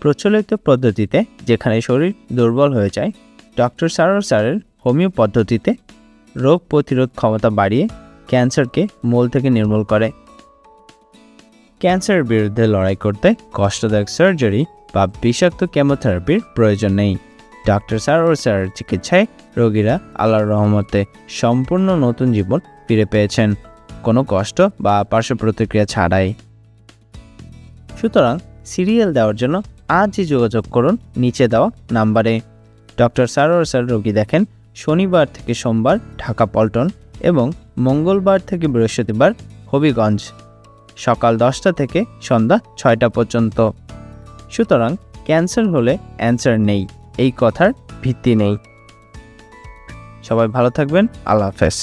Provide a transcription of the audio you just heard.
প্রচলিত পদ্ধতিতে যেখানে শরীর দুর্বল হয়ে যায়, ডক্টর সারোর স্যারের হোমিও পদ্ধতিতে রোগ প্রতিরোধ ক্ষমতা বাড়িয়ে ক্যান্সারকে মূল থেকে নির্মূল করে। ক্যান্সারের বিরুদ্ধে লড়াই করতে কষ্টদায়ক সার্জারি বা বিষাক্ত কেমোথেরাপির প্রয়োজন নেই। ডক্টর সারোর স্যারের চিকিৎসায় রোগীরা আল্লাহর রহমতে সম্পূর্ণ নতুন জীবন ফিরে পেয়েছেন, কোনো কষ্ট বা পার্শ্ব প্রতিক্রিয়া ছাড়াই। সুতরাং সিরিয়াল দেওয়ার জন্য আজই যোগাযোগ করুন নিচে দেওয়া নাম্বারে। ডক্টর সারোর স্যার রোগী দেখেন শনিবার থেকে সোমবার ঢাকা পল্টন এবং মঙ্গলবার থেকে বৃহস্পতিবার হবিগঞ্জ, সকাল 10টা থেকে সন্ধ্যা 6টা পর্যন্ত। সুতরাং ক্যান্সার হলে অ্যান্সার নেই, এই কথার ভিত্তি নেই। সবাই ভালো থাকবেন। আল্লাহ হাফেজ।